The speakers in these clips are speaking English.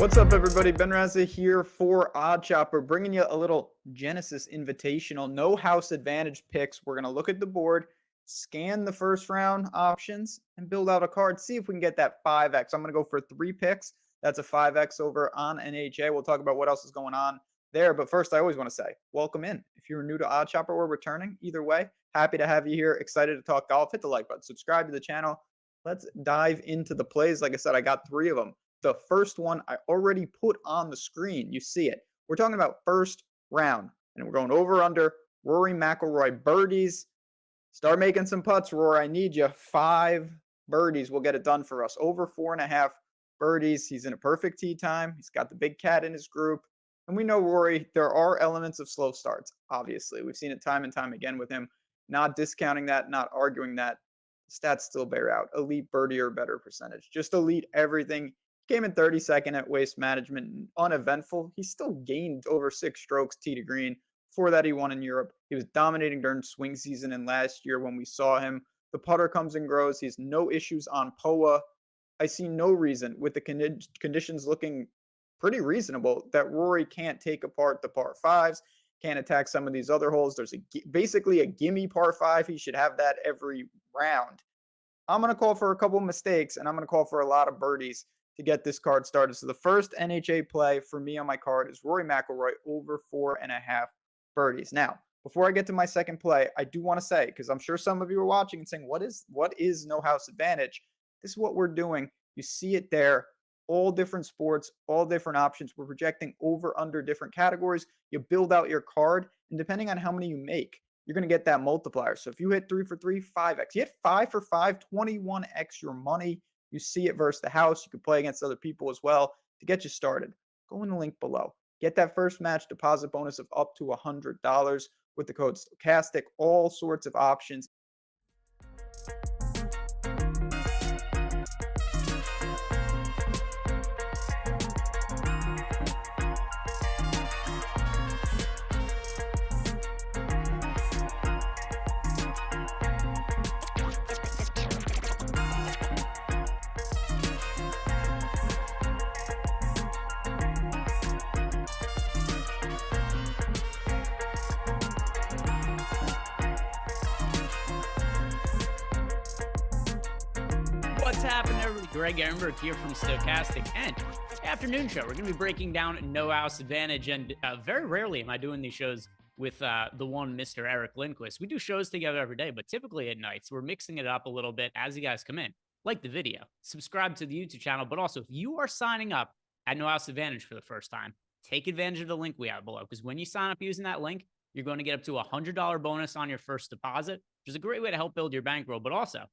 What's up, everybody? Ben Raza here for OddsShopper, bringing you a little Genesis Invitational, no house advantage picks. We're going to look at the board, scan the first round options, and build out a card. See if we can get that 5x. I'm going to go for 3 picks. That's a 5x over on NHA. We'll talk about what else is going on there. But first, I always want to say, welcome in. If you're new to OddsShopper or returning, either way, happy to have you here. Excited to talk golf. Hit the like button. Subscribe to the channel. Let's dive into the plays. Like I said, I got 3 of them. The first one I already put on the screen. You see it. We're talking about first round, and we're going over under Rory McIlroy birdies. Start making some putts, Rory. I need you. 5 birdies will get it done for us. Over 4.5 birdies. He's in a perfect tee time. He's got the big cat in his group. And we know Rory, there are elements of slow starts, obviously. We've seen it time and time again with him. Not discounting that, not arguing that. Stats still bear out. Elite birdie or better percentage. Just elite everything. Came in 32nd at Waste Management, uneventful. He still gained over 6 strokes tee to green. Before that, he won in Europe. He was dominating during swing season and last year when we saw him. The putter comes and grows. He has no issues on POA. I see no reason, with the conditions looking pretty reasonable, that Rory can't take apart the par 5s, can't attack some of these other holes. There's basically a gimme par 5. He should have that every round. I'm going to call for a couple mistakes, and I'm going to call for a lot of birdies to get this card started. So the first NHA play for me on my card is Rory McIlroy over 4.5 birdies. Now, before I get to my second play, I do want to say, because I'm sure some of you are watching and saying, what is no house advantage? This is what we're doing. You see it there. All different sports, all different options. We're projecting over under different categories. You build out your card, and depending on how many you make, you're going to get that multiplier. So if you hit 3 for 3, 5x. You hit 5 for 5, 21x your money. You see it versus the house. You can play against other people as well to get you started. Go in the link below. Get that first match deposit bonus of up to $100 with the code Stokastic. All sorts of options. What's happening, everybody? Greg Ehrenberg here from Stokastic and afternoon show. We're going to be breaking down no house advantage, and very rarely am I doing these shows with the one Mr. Eric Lindquist. We do shows together every day, but typically at nights. We're mixing it up a little bit as you guys come in. Like the video, subscribe to the YouTube channel, but also if you are signing up at No House Advantage for the first time, take advantage of the link we have below, because when you sign up using that link, you're going to get up to a $100 bonus on your first deposit, which is a great way to help build your bankroll, but also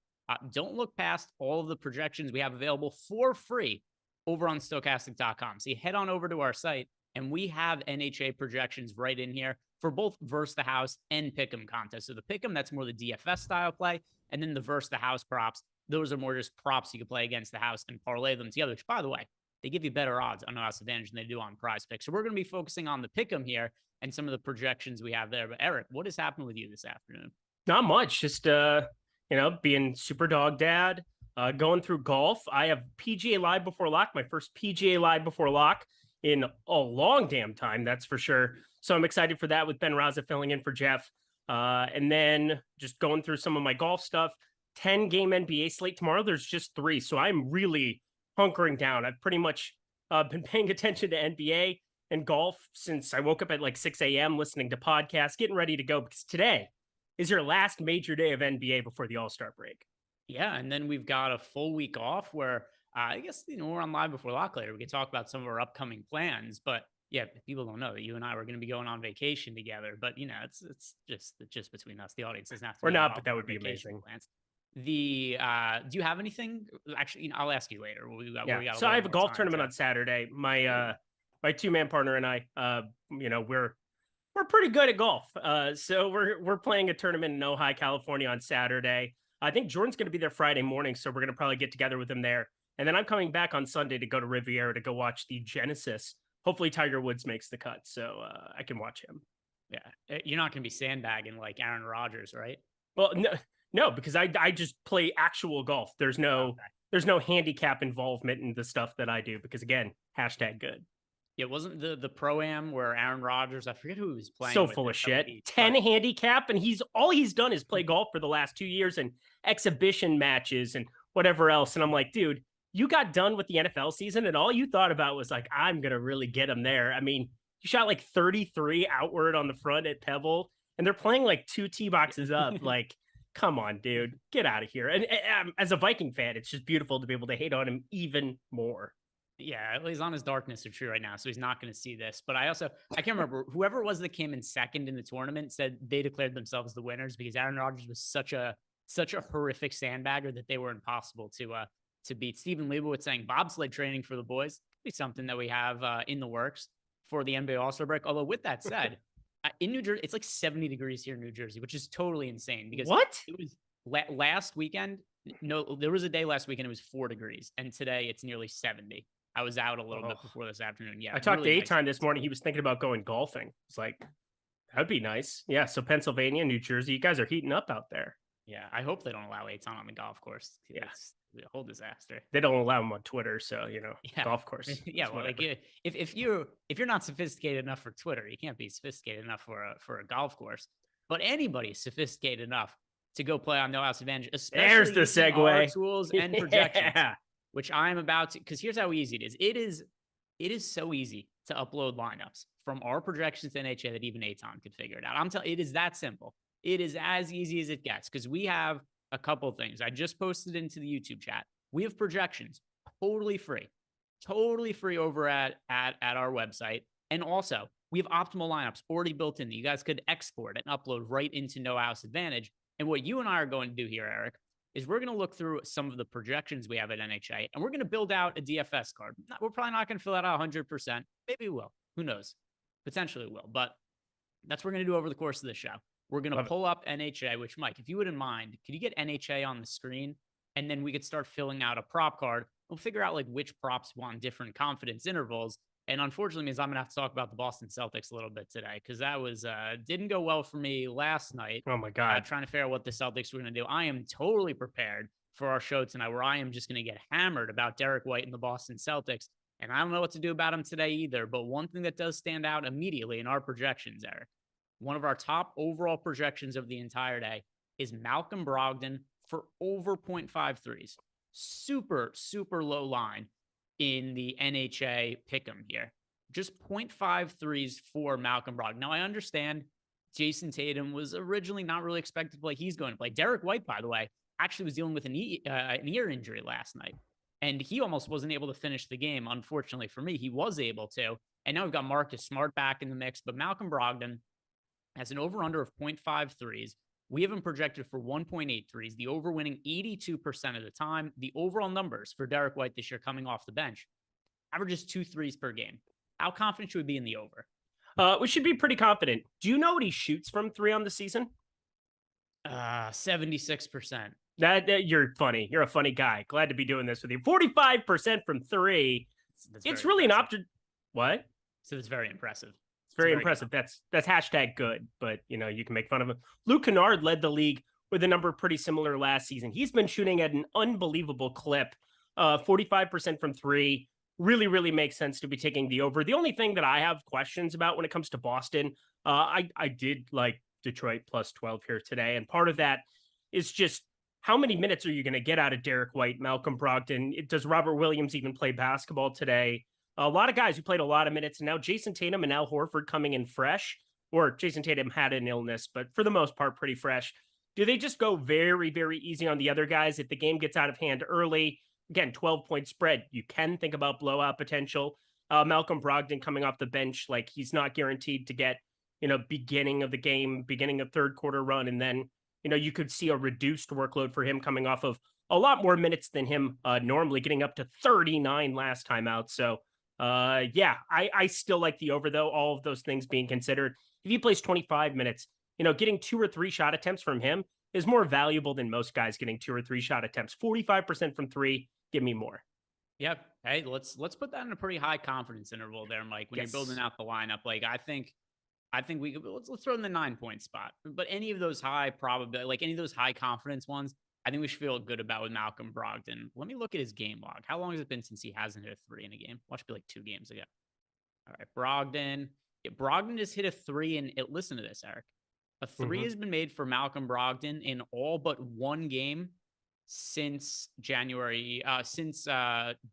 don't look past all of the projections we have available for free over on Stokastic.com. So you head on over to our site, and we have NHA projections right in here for both versus the house and pick'em contests. So the pick'em, that's more the DFS style play, and then the versus the house props, those are more just props you can play against the house and parlay them together, which, by the way, they give you better odds on No House Advantage than they do on Prize Picks. So we're going to be focusing on the pick'em here and some of the projections we have there. But Eric, what has happened with you this afternoon? Not much, just being super dog dad, going through golf. I have PGA Live before lock, my first PGA Live before lock in a long damn time, that's for sure. So I'm excited for that with Ben Raza filling in for Jeff. And then just going through some of my golf stuff. 10-game NBA slate tomorrow. There's just 3. So I'm really hunkering down. I've pretty much been paying attention to NBA and golf since I woke up at like 6 a.m. listening to podcasts, getting ready to go, because today is your last major day of NBA before the All-Star break. Yeah, and then we've got a full week off where I guess, we're on Live Before Lock later. We can talk about some of our upcoming plans, but yeah, people don't know that you and I were going to be going on vacation together, but it's just between us. The audience doesn't have to. Or not, but that would be amazing. Plans. Do you have anything? Actually, I'll ask you later. So I have a golf tournament on Saturday. My 2-man partner and I, we're pretty good at golf. So we're playing a tournament in Ojai, California on Saturday. I think Jordan's going to be there Friday morning, so we're going to probably get together with him there. And then I'm coming back on Sunday to go to Riviera to go watch the Genesis. Hopefully Tiger Woods makes the cut, so I can watch him. Yeah, you're not going to be sandbagging like Aaron Rodgers, right? Well, no, because I just play actual golf. There's no there's no handicap involvement in the stuff that I do because again, #good. It wasn't the pro-am where Aaron Rodgers, I forget who he was playing So with full at of Pebble shit. Beach, 10 but handicap, and all he's done is play golf for the last 2 years and exhibition matches and whatever else. And I'm like, dude, you got done with the NFL season and all you thought about was like, I'm gonna really get him there. I mean, you shot like 33 outward on the front at Pebble, and they're playing like 2 tee boxes up. Like, come on, dude, get out of here. And as a Viking fan, it's just beautiful to be able to hate on him even more. yeah, he's on his darkness of tree right now, so he's not going to see this. But I can't remember whoever it was that came in second in the tournament said they declared themselves the winners because Aaron Rodgers was such a horrific sandbagger that they were impossible to beat. Stephen Leibowitz saying bobsled training for the boys could be something that we have in the works for the NBA All-Star break. Although with that said, in New Jersey, it's like 70 degrees here in New Jersey, which is totally insane because what it was last weekend. No, there was a day last weekend it was 4 degrees, and today it's nearly 70. I was out a little bit before this afternoon. Yeah, I talked really to nice. Eitan this morning. He was thinking about going golfing. It's like, that'd be nice. Yeah. So Pennsylvania, New Jersey, you guys are heating up out there. Yeah, I hope they don't allow Eitan on the golf course. Yeah. It's a whole disaster. They don't allow them on Twitter, so yeah. golf course. Yeah, well, like if you're not sophisticated enough for Twitter, you can't be sophisticated enough for a golf course. But anybody's sophisticated enough to go play on No House Advantage, especially there's the using segue our tools and projections, yeah. which I'm about to. Because here's how easy it is. It is so easy to upload lineups from our projections to NHA that even Eitan could figure it out. I'm telling it is that simple. It is as easy as it gets because we have a couple things. I just posted into the YouTube chat. We have projections totally free over at our website. And also we have optimal lineups already built in that you guys could export and upload right into No House Advantage. And what you and I are going to do here, Eric, is we're going to look through some of the projections we have at NHA, and we're going to build out a DFS card. We're probably not going to fill that out 100%. Maybe we will. Who knows? Potentially we will. But that's what we're going to do over the course of the show. We're going to pull up NHA, which, Mike, if you wouldn't mind, could you get NHA on the screen? And then we could start filling out a prop card. We'll figure out like which props want different confidence intervals. And unfortunately means I'm going to have to talk about the Boston Celtics a little bit today because that was didn't go well for me last night. Oh, my God. Trying to figure out what the Celtics were going to do. I am totally prepared for our show tonight where I am just going to get hammered about Derek White and the Boston Celtics. And I don't know what to do about him today either. But one thing that does stand out immediately in our projections, Eric, one of our top overall projections of the entire day is Malcolm Brogdon for over 0.5 threes. Super, super low line in the NHA pick'em here. Just 0.5 threes for Malcolm Brogdon. Now, I understand Jason Tatum was originally not really expected to play. He's going to play. Derek White, by the way, actually was dealing with an ear injury last night. And he almost wasn't able to finish the game. Unfortunately for me, he was able to. And now we've got Marcus Smart back in the mix. But Malcolm Brogdon has an over-under of 0.5 threes. We have him projected for 1.8 threes, the over winning 82% of the time. The overall numbers for Derek White this year coming off the bench averages 2 threes per game. How confident should we be in the over? We should be pretty confident. Do you know what he shoots from 3 on the season? 76%. That you're funny. You're a funny guy. Glad to be doing this with you. 45% from 3. It's really an option. What? So it's very impressive. It's very impressive. That's #good, but you can make fun of him. Luke Kennard led the league with a number pretty similar last season. He's been shooting at an unbelievable clip. 45% from 3. Really, really makes sense to be taking the over. The only thing that I have questions about when it comes to Boston, I did like Detroit plus 12 here today. And part of that is just how many minutes are you going to get out of Derek White, Malcolm Brogdon? Does Robert Williams even play basketball today? A lot of guys who played a lot of minutes. And now Jason Tatum and Al Horford coming in fresh, or Jason Tatum had an illness, but for the most part, pretty fresh. Do they just go very, very easy on the other guys if the game gets out of hand early? Again, 12-point spread. You can think about blowout potential. Malcolm Brogdon coming off the bench, like he's not guaranteed to get, beginning of the game, beginning of third quarter run. And then, you could see a reduced workload for him coming off of a lot more minutes than him normally, getting up to 39 last time out. So, I still like the over, though, all of those things being considered. If he plays 25 minutes, getting 2 or 3 shot attempts from him is more valuable than most guys getting 2 or 3 shot attempts. 45% from 3. Give me more. Yep. Hey, let's put that in a pretty high confidence interval there, Mike. When you're building out the lineup, like I think we could let's throw in the 9-point spot. But any of those high probability, like any of those high confidence ones, I think we should feel good about with Malcolm Brogdon. Let me look at his game log. How long has it been since he hasn't hit a 3 in a game? Watch, be like 2 games ago. All right, Brogdon. Yeah, Brogdon has hit a 3 in it. Listen to this, Eric. A 3 has been made for Malcolm Brogdon in all but 1 game since January, since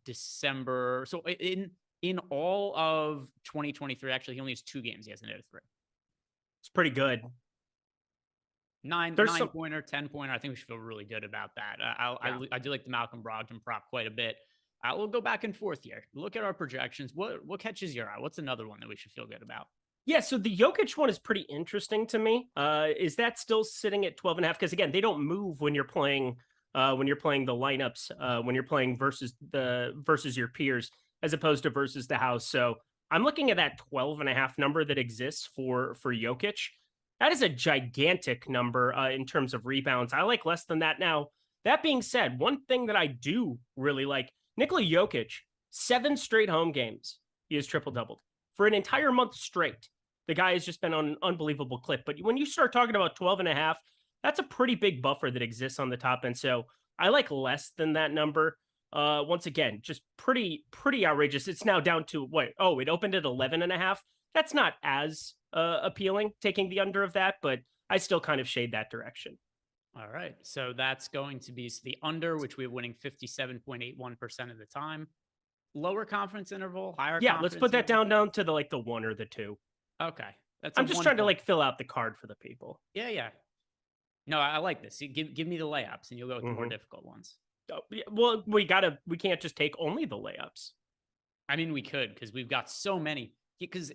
December. So in all of 2023, actually, he only has 2 games. He hasn't hit a 3. It's pretty good. 9-pointer, 10-pointer. I think we should feel really good about that. I do like the Malcolm Brogdon prop quite a bit. We'll go back and forth here. Look at our projections. What catches your eye? What's another one that we should feel good about? Yeah, so the Jokic one is pretty interesting to me. Is that still sitting at 12.5? Because again, they don't move when you're playing the lineups, when you're playing versus your peers, as opposed to versus the house. So I'm looking at that 12.5 number that exists for Jokic. That is a gigantic number in terms of rebounds. I like less than that. Now, that being said, one thing that I do really like, Nikola Jokic, 7 straight home games, he has triple-doubled. For an entire month straight, the guy has just been on an unbelievable clip. But when you start talking about 12.5, that's a pretty big buffer that exists on the top end. So I like less than that number. Once again, just pretty outrageous. It's now down to what? Oh, it opened at 11.5. That's not as appealing, taking the under of that, but I still kind of shade that direction. All right. So that's going to be the under, which we're winning 57.81% of the time. Lower confidence interval, higher. Yeah, let's put that down to the 1 or the 2. Okay. I'm just trying to fill out the card for the people. Yeah. No, I like this. Give me the layups and you'll go with the more difficult ones. Oh, yeah, well, we can't just take only the layups. I mean, we could, because we've got so many. Because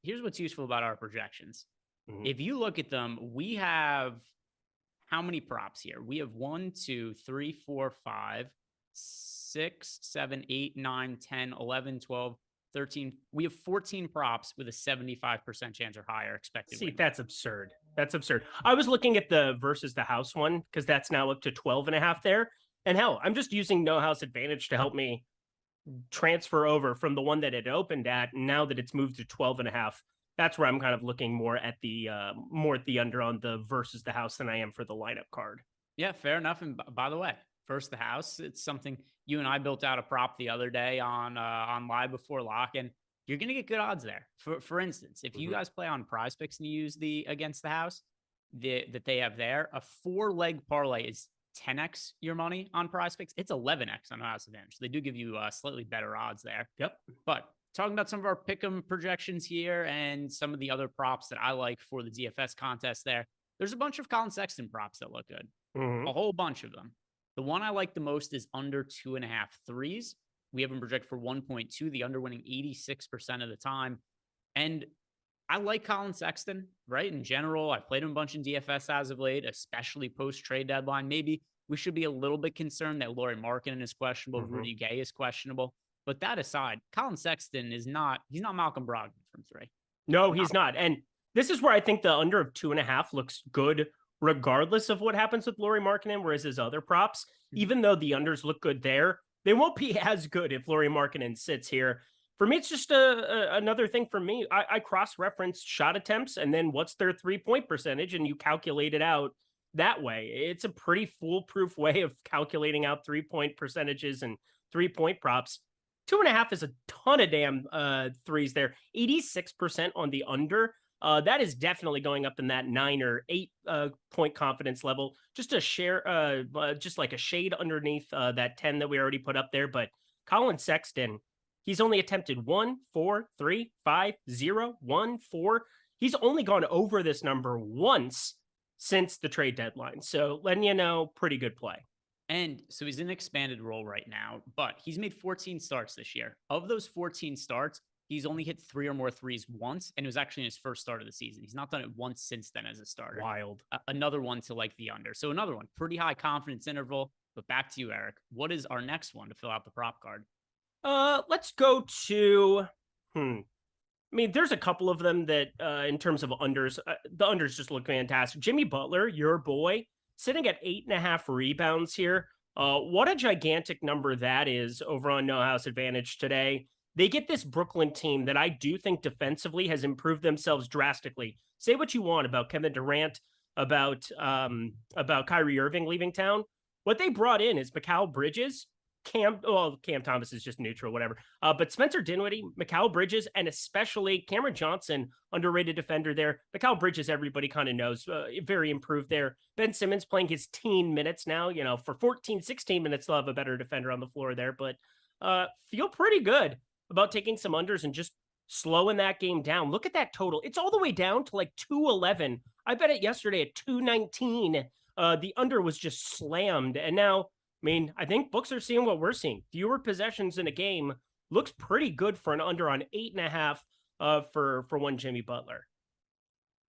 here's what's useful about our projections. If you look at them, we have how many props here? We have 1, 2, 3, 4, 5, 6, 7, 8, 9, 10, 11, 12, 13. We have 14 props with a 75% chance or higher expected. See, that's absurd. That's absurd. I was looking at the versus the house one, because that's now up to 12.5 there. And hell, I'm just using no house advantage to help me transfer over from the one that it opened at. And now that it's moved to 12.5, that's where I'm kind of looking more at the under on the versus the house than I am for the lineup card. Yeah, fair enough. And by the way, first the house, it's something you and I built out a prop the other day on Live Before Lock, and you're going to get good odds there. For instance, if you guys play on Prize Picks and you use the against the house that they have there, a 4-leg parlay is 10x your money on Prize Picks. It's 11x on house advantage. So they do give you slightly better odds there. Yep. But talking about some of our pick'em projections here and some of the other props that I like for the DFS contest there, there's a bunch of Collin Sexton props that look good. A whole bunch of them. The one I like the most is under 2.5 threes. We have them projected for 1.2, the under winning 86% of the time. And I like Collin Sexton, right? In general, I've played him a bunch in DFS as of late, especially post-trade deadline. Maybe we should be a little bit concerned that Lauri Markkanen is questionable, Rudy Gay is questionable. But that aside, Collin Sexton he's not Malcolm Brogdon from 3. No, he's not. And this is where I think the under of 2.5 looks good, regardless of what happens with Lauri Markkanen, whereas his other props, even though the unders look good there, they won't be as good if Lauri Markkanen sits here. For me, it's just another thing for me. I cross-reference shot attempts and then what's their 3-point percentage, and you calculate it out that way. It's a pretty foolproof way of calculating out 3-point percentages and 3-point props. 2.5 is a ton of damn threes there. 86% on the under. That is definitely going up in that 9 or 8 point confidence level. Just a share, just like a shade underneath that 10 that we already put up there. But Collin Sexton, he's only attempted 1, 4, 3, 5, 0, 1, 4. He's only gone over this number once since the trade deadline. So letting you know, pretty good play. And so he's in an expanded role right now, but he's made 14 starts this year. Of those 14 starts, he's only hit 3 or more threes once, and it was actually in his first start of the season. He's not done it once since then as a starter. Wild. Another one to like the under. So another one, pretty high confidence interval. But back to you, Eric. What is our next one to fill out the prop card? Let's go to, I mean, there's a couple of them that in terms of unders, the unders just look fantastic. Jimmy Butler, your boy, sitting at 8.5 rebounds here. What a gigantic number that is over on No House Advantage today. They get this Brooklyn team that I do think defensively has improved themselves drastically. Say what you want about Kevin Durant, about Kyrie Irving leaving town. What they brought in is Mikal Bridges, Cam Thomas is just neutral, whatever. But Spencer Dinwiddie, Mikal Bridges, and especially Cameron Johnson, underrated defender there. Mikal Bridges, everybody kind of knows, very improved there. Ben Simmons playing his teen minutes now, for 14, 16 minutes, they'll have a better defender on the floor there. But feel pretty good about taking some unders and just slowing that game down. Look at that total. It's all the way down to like 211. I bet it yesterday at 219. The under was just slammed. And now, I think books are seeing what we're seeing. Fewer possessions in a game looks pretty good for an under on 8.5 for one Jimmy Butler.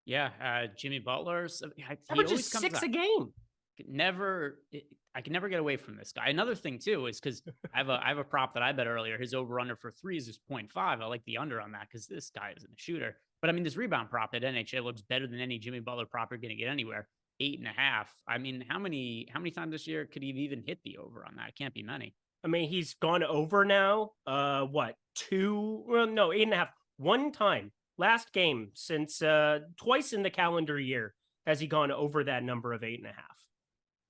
Yeah, Jimmy Butler's averages 6 a game. I can never get away from this guy. Another thing too is because I have a prop that I bet earlier. His over under for threes is 0.5. I like the under on that because this guy isn't a shooter. But this rebound prop at NHA looks better than any Jimmy Butler prop you're going to get anywhere. 8.5. How many times this year could he have even hit the over on that? It can't be many. He's gone over now. 2? Well, no, 8.5. One time last game since twice in the calendar year has he gone over that number of 8.5.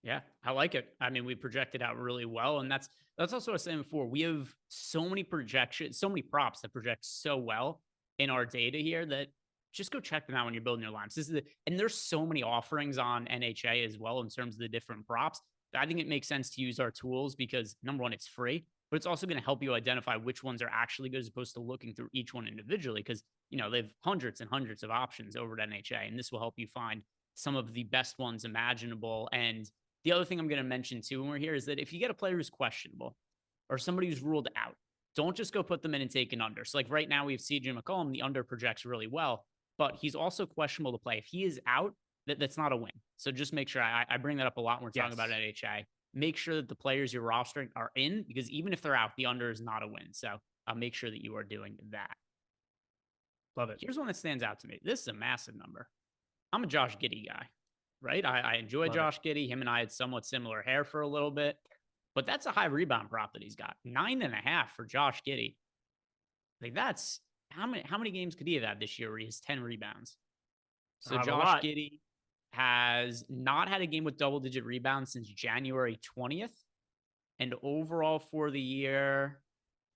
Yeah, I like it. We projected out really well. And that's also what I was saying before. We have so many projections, so many props that project so well in our data here that just go check them out when you're building your lines. And there's so many offerings on NHA as well in terms of the different props. I think it makes sense to use our tools because number one, it's free, but it's also going to help you identify which ones are actually good as opposed to looking through each one individually. Because, they have hundreds and hundreds of options over at NHA, and this will help you find some of the best ones imaginable. And the other thing I'm going to mention too when we're here is that if you get a player who's questionable or somebody who's ruled out, don't just go put them in and take an under. So like right now we have CJ McCollum, the under projects really well, but he's also questionable to play. If he is out, that's not a win. So just make sure, I bring that up a lot when we're talking about NHA. Make sure that the players you're rostering are in, because even if they're out, the under is not a win. So make sure that you are doing that. Love it. Here's one that stands out to me. This is a massive number. I'm a Josh Giddey guy, right? I enjoy Josh Giddey. Him and I had somewhat similar hair for a little bit, but that's a high rebound prop that he's got. 9.5 for Josh Giddey. Like that's, how many games could he have had this year where he has 10 rebounds? So Josh Giddey has not had a game with double-digit rebounds since January 20th. And overall for the year,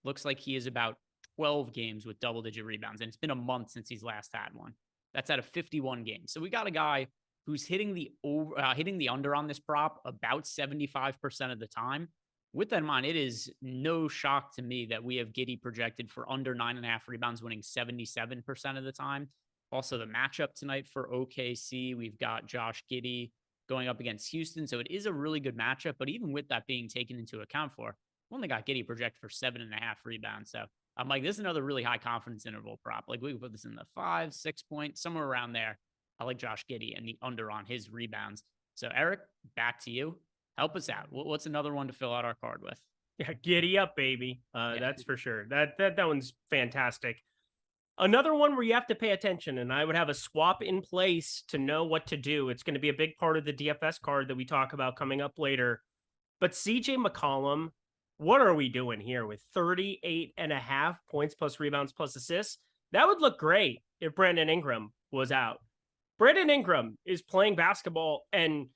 looks like he is about 12 games with double-digit rebounds. And it's been a month since he's last had one. That's out of 51 games. So we got a guy who's hitting the under on this prop about 75% of the time. With that in mind, it is no shock to me that we have Giddey projected for under 9.5 rebounds, winning 77% of the time. Also, the matchup tonight for OKC, we've got Josh Giddey going up against Houston. So it is a really good matchup. But even with that being taken into account for, we only got Giddey projected for 7.5 rebounds. So I'm like, this is another really high confidence interval prop. Like we could put this in the 5-6 point, somewhere around there. I like Josh Giddey and the under on his rebounds. So Eric, back to you. Help us out. What's another one to fill out our card with? Yeah, giddy up, baby. That's for sure. That one's fantastic. Another one where you have to pay attention, and I would have a swap in place to know what to do. It's going to be a big part of the DFS card that we talk about coming up later. But CJ McCollum, what are we doing here with 38.5 points plus rebounds plus assists? That would look great if Brandon Ingram was out. Brandon Ingram is playing basketball, and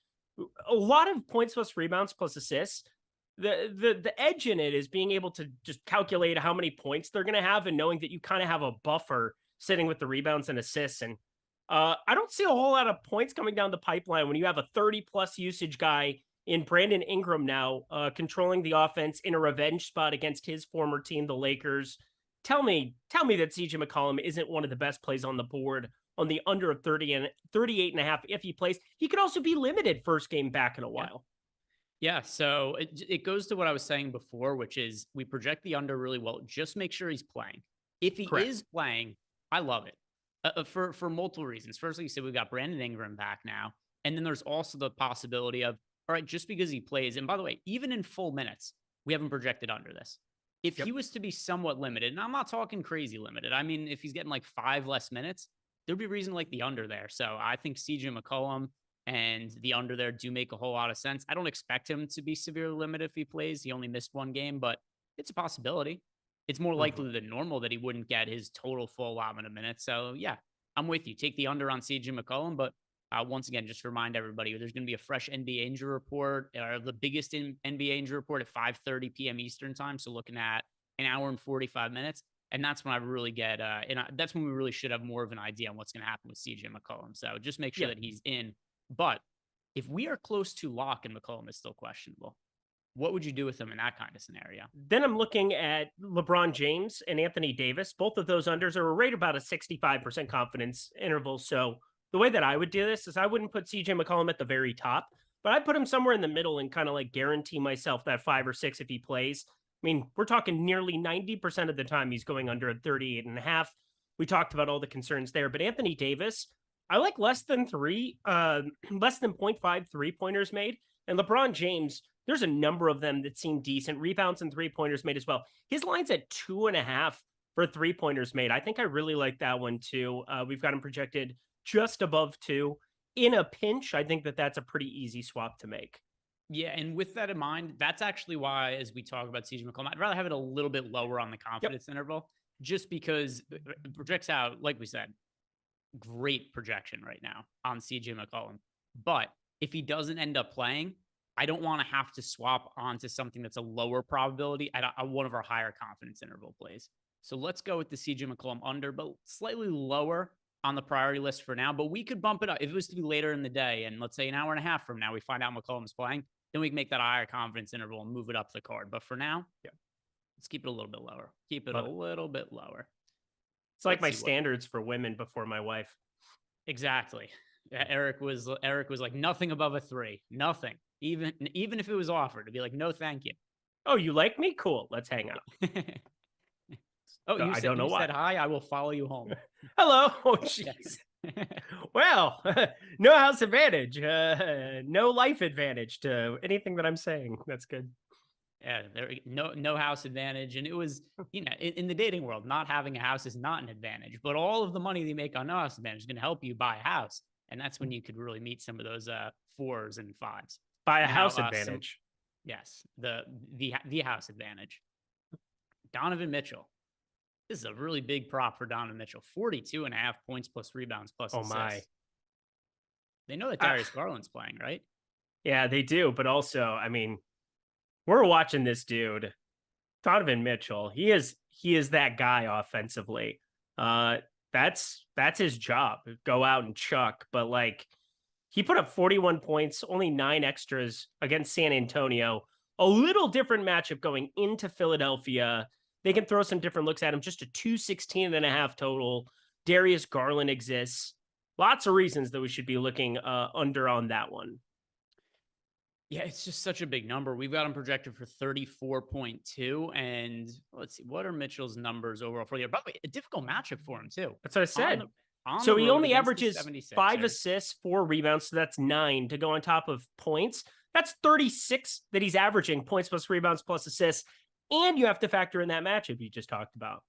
a lot of points plus rebounds plus assists. The edge in it is being able to just calculate how many points they're going to have and knowing that you kind of have a buffer sitting with the rebounds and assists. And I don't see a whole lot of points coming down the pipeline when you have a 30-plus usage guy in Brandon Ingram now controlling the offense in a revenge spot against his former team, the Lakers. Tell me that CJ McCollum isn't one of the best plays on the board on the under of 38.5 if he plays. He could also be limited first game back in a while. Yeah, so it goes to what I was saying before, which is we project the under really well. Just make sure he's playing. If he is playing, I love it for multiple reasons. Firstly, you said we've got Brandon Ingram back now. And then there's also the possibility of, all right, just because he plays, and by the way, even in full minutes, we haven't projected under this. If he was to be somewhat limited, and I'm not talking crazy limited, I mean, if he's getting like 5 less minutes, there'd be reason like the under there. So I think CJ McCollum and the under there do make a whole lot of sense. I don't expect him to be severely limited if he plays. He only missed 1 game, but it's a possibility. It's more likely than normal that he wouldn't get his total full allotment of minutes. So yeah, I'm with you. Take the under on CJ McCollum, but Once again, just to remind everybody, there's going to be a fresh NBA injury report, the biggest NBA injury report at 5:30 p.m. Eastern time. So looking at an hour and 45 minutes. And that's when I really get, that's when we really should have more of an idea on what's going to happen with CJ McCollum. So just make sure that he's in. But if we are close to lock and McCollum is still questionable, what would you do with him in that kind of scenario? Then I'm looking at LeBron James and Anthony Davis. Both of those unders are right about a 65% confidence interval. So the way that I would do this is I wouldn't put CJ McCollum at the very top, but I'd put him somewhere in the middle and kind of like guarantee myself that 5 or 6 if he plays. I mean, we're talking nearly 90% of the time he's going under at 38.5. We talked about all the concerns there, but Anthony Davis, I like less than 0.5 3-pointers made. And LeBron James, there's a number of them that seem decent. Rebounds and 3-pointers made as well. His line's at 2.5 for 3-pointers made. I think I really like that one too. We've got him projected just above 2. In a pinch, I think that that's a pretty easy swap to make. Yeah, and with that in mind, that's actually why, as we talk about CJ McCollum, I'd rather have it a little bit lower on the confidence interval, just because it projects out, like we said, great projection right now on CJ McCollum. But if he doesn't end up playing, I don't want to have to swap onto something that's a lower probability at one of our higher confidence interval plays. So let's go with the CJ McCollum under, but slightly lower on the priority list for now. But we could bump it up if it was to be later in the day. And let's say an hour and a half from now, we find out McCollum's playing, then we can make that a higher confidence interval and move it up the card. But for now, let's keep it a little bit lower. Keep it a little bit lower. It's like my standards for women before my wife. Exactly. Eric was like nothing above a 3, nothing. Even if it was offered, to be like, no, thank you. Oh, you like me? Cool. Let's hang out. I don't know why. Said hi. I will follow you home. Hello. Oh, jeez. Well, no house advantage, no life advantage to anything that I'm saying. That's good. Yeah, no house advantage. And it was, in the dating world, not having a house is not an advantage, but all of the money they make on no house advantage is going to help you buy a house. And that's when you could really meet some of those 4s and 5s. Buy a house advantage. Yes, the house advantage. Donovan Mitchell. This is a really big prop for Donovan Mitchell. 42.5 points plus rebounds plus assists. My. They know that Darius Garland's playing, right? Yeah, they do. But also, I mean, we're watching this dude, Donovan Mitchell. He is that guy offensively. That's his job. Go out and chuck. But like, he put up 41 points, only 9 extras against San Antonio. A little different matchup going into Philadelphia. They can throw some different looks at him. Just a 216.5 total. Darius Garland exists. Lots of reasons that we should be looking under on that one. Yeah, it's just such a big number. We've got him projected for 34.2. And let's see, what are Mitchell's numbers overall for the year? By the way, a difficult matchup for him, too. That's what I said. So he only averages 5 assists, 4 rebounds. So that's 9 to go on top of points. That's 36 that he's averaging, points plus rebounds plus assists. And you have to factor in that matchup you just talked about.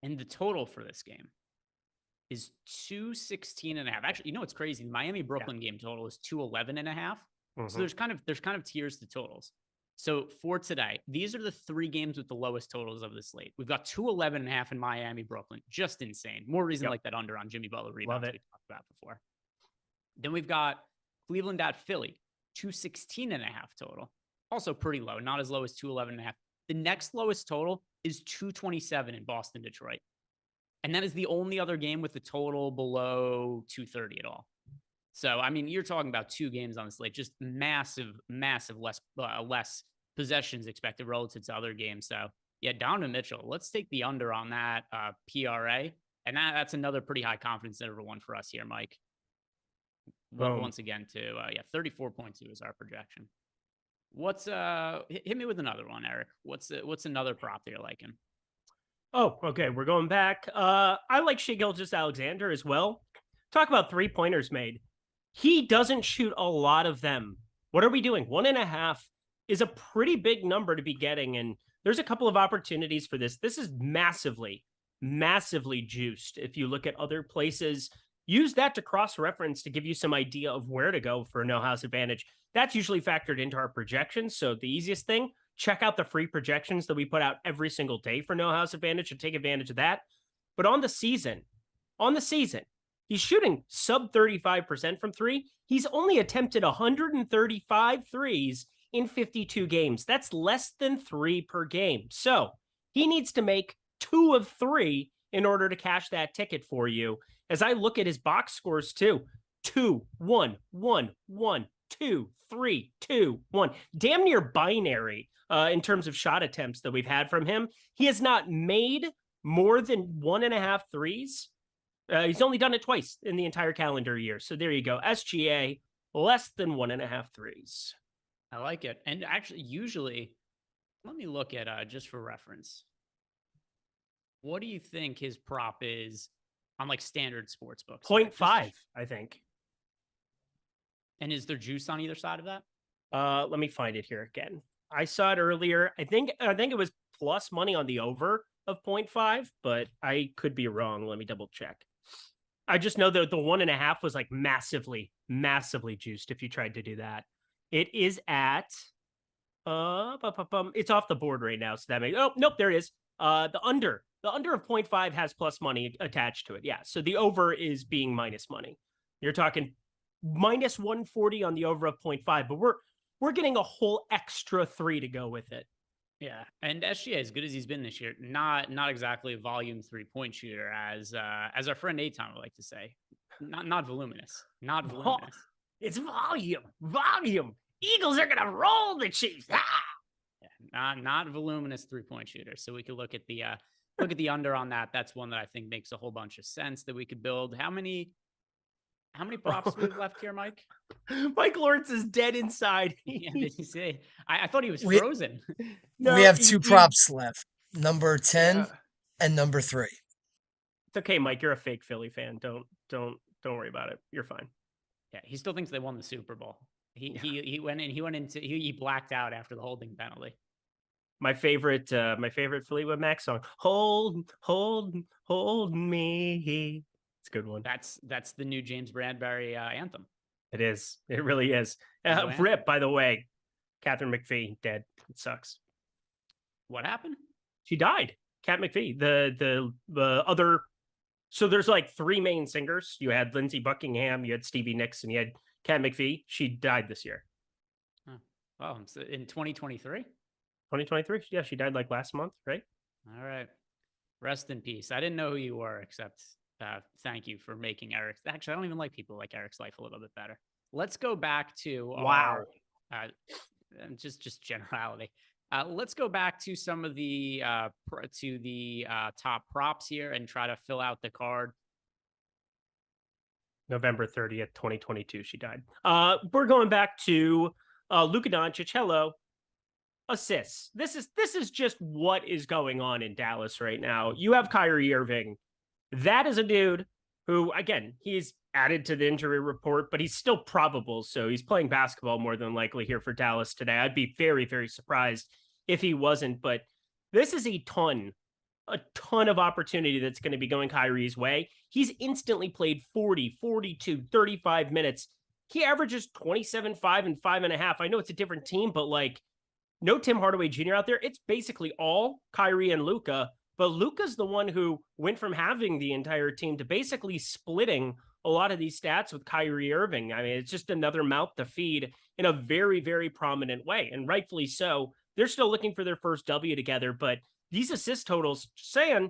And the total for this game is 216.5. Actually, what's crazy? The Miami-Brooklyn game total is 211.5. So there's kind of tiers to totals. So for today, these are the 3 games with the lowest totals of the slate. We've got 211.5 in Miami-Brooklyn. Just insane. More reason to like that under on Jimmy Butler rebounds we talked about before. Then we've got Cleveland at Philly, 216.5 total. Also pretty low, not as low as 211.5. The next lowest total is 227 in Boston, Detroit. And that is the only other game with the total below 230 at all. So, I mean, you're talking about 2 games on the slate, just massive less possessions expected relative to other games. So, yeah, Donovan Mitchell, let's take the under on that PRA. And that's another pretty high confidence interval one for us here, Mike. Once again, 34.2 is our projection. Hit me with another one, Eric. What's another prop that you're liking? Oh, okay. We're going back. I like Shai Gilgeous-Alexander as well. Talk about 3-pointers made. He doesn't shoot a lot of them. What are we doing? 1.5 is a pretty big number to be getting. And there's a couple of opportunities for this. This is massively juiced. If you look at other places, use that to cross-reference to give you some idea of where to go for no house advantage. That's usually factored into our projections. So the easiest thing, check out the free projections that we put out every single day for no house advantage and take advantage of that. But on the season, He's shooting sub 35% from three. He's only attempted 135 threes in 52 games. That's less than 3 per game. So he needs to make 2 of 3 in order to cash that ticket for you. As I look at his box scores too, 2, 1, 1, 1, 2, 3, 2, 1. Damn near binary in terms of shot attempts that we've had from him. He has not made more than 1.5 threes. He's only done it twice in the entire calendar year. So there you go. SGA, less than 1.5 threes. I like it. And actually, usually, let me look at, just for reference, what do you think his prop is on like standard sports books? 0.5, I think. And is there juice on either side of that? Let me find it here again. I saw it earlier. I think it was plus money on the over of 0.5, but I could be wrong. Let me double check. I just know that the 1.5 was like massively juiced if you tried to do that. It is at it's off the board right now. So that makes nope, there it is. The under of 0.5 has plus money attached to it. Yeah. So the over is being minus money. You're talking minus 140 on the over of 0.5, but we're getting a whole extra 3 to go with it. Yeah, and SGA, as good as he's been this year, not exactly a volume 3-point shooter, as our friend Aton would like to say. Not voluminous. Not voluminous. It's volume. Eagles are gonna roll the Chiefs. Ah! Yeah, not voluminous 3-point shooter. So we could look at the under on that. That's one that I think makes a whole bunch of sense that we could build. How many props do we have left here, Mike? Mike Lawrence is dead inside. Yeah, did you see? I thought he was frozen. We have 2 props left. Number 10 and number 3. It's okay, Mike. You're a fake Philly fan. Don't worry about it. You're fine. Yeah, he still thinks they won the Super Bowl. He blacked out after the holding penalty. My favorite Fleetwood Mac song, Hold Me. It's a good one. That's the new James Bradbury anthem. It is. It really is. Rip, by the way, Catherine McPhee dead. It sucks. What happened? She died. Cat McPhee. The other. So there's like 3 main singers. You had Lindsey Buckingham, you had Stevie Nicks, and you had Cat McPhee. She died this year. Oh, so in 2023? 2023? Yeah, she died like last month, right? All right. Rest in peace. I didn't know who you were, except thank you for making Eric's. Actually, I don't even like people like Eric's life a little bit better. Let's go back to just generality. Let's go back to some of the top props here and try to fill out the card. November 30th, 2022, she died. We're going back to Luka Doncic. Hello. Assists. This is just what is going on in Dallas right now. You have Kyrie Irving. That is a dude who, again, he's added to the injury report, but he's still probable. So he's playing basketball more than likely here for Dallas today. I'd be very, very surprised if he wasn't. But this is a ton of opportunity that's going to be going Kyrie's way. He's instantly played 40, 42, 35 minutes. He averages 27, 5, and 5.5. I know it's a different team, but like no Tim Hardaway Jr. out there. It's basically all Kyrie and Luka. But Luka's the one who went from having the entire team to basically splitting a lot of these stats with Kyrie Irving. I mean, it's just another mouth to feed in a very, very prominent way. And rightfully so. They're still looking for their first W together. But these assist totals, saying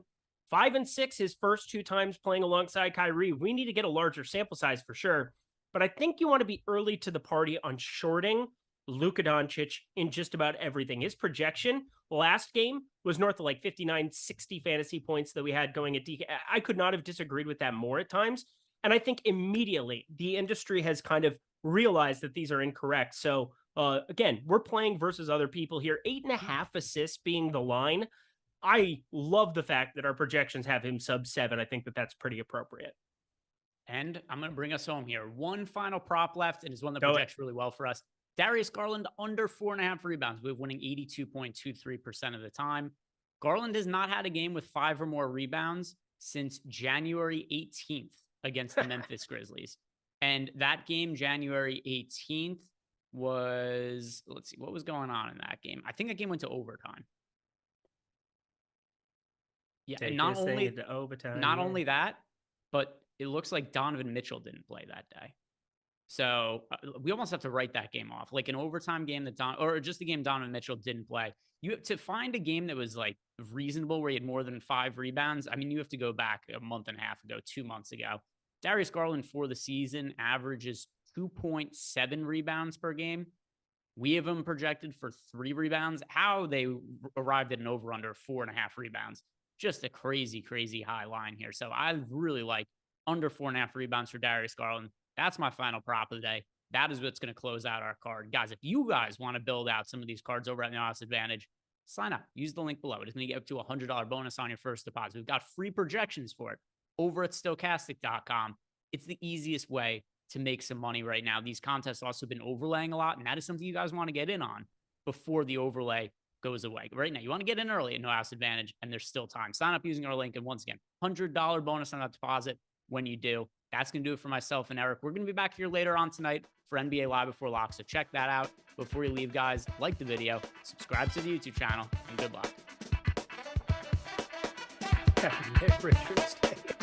5 and 6 his first 2 times playing alongside Kyrie. We need to get a larger sample size for sure. But I think you want to be early to the party on shorting Luka Doncic in just about everything. His projection last game was north of like 59, 60 fantasy points that we had going at DK. I could not have disagreed with that more at times. And I think immediately the industry has kind of realized that these are incorrect. So again, we're playing versus other people here. 8.5 assists being the line. I love the fact that our projections have him sub 7. I think that that's pretty appropriate. And I'm going to bring us home here. One final prop left, and is one that projects really well for us. Darius Garland under 4.5 rebounds. We're winning 82.23% of the time. Garland has not had a game with 5 or more rebounds since January 18th against the Memphis Grizzlies. And that game, January 18th, was, let's see, what was going on in that game? I think that game went to overtime. Yeah, and not only that, but it looks like Donovan Mitchell didn't play that day. So we almost have to write that game off, like an overtime game that or just the game Donovan Mitchell didn't play. You have to find a game that was like reasonable where he had more than 5 rebounds. I mean, you have to go back a month and a half ago, 2 months ago. Darius Garland for the season averages 2.7 rebounds per game. We have him projected for 3 rebounds. How they arrived at an over-under 4.5 rebounds. Just a crazy, crazy high line here. So I really like under 4.5 rebounds for Darius Garland. That's my final prop of the day. That is what's going to close out our card. Guys, if you guys want to build out some of these cards over at No House Advantage, sign up. Use the link below. It is going to get up to a $100 bonus on your first deposit. We've got free projections for it over at Stokastic.com. It's the easiest way to make some money right now. These contests have also been overlaying a lot, and that is something you guys want to get in on before the overlay goes away. Right now, you want to get in early at No House Advantage, and there's still time. Sign up using our link, and once again, $100 bonus on that deposit when you do. That's going to do it for myself and Eric. We're going to be back here later on tonight for NBA Live Before Lock, so check that out. Before you leave, guys, like the video, subscribe to the YouTube channel, and good luck. Happy Richards Day.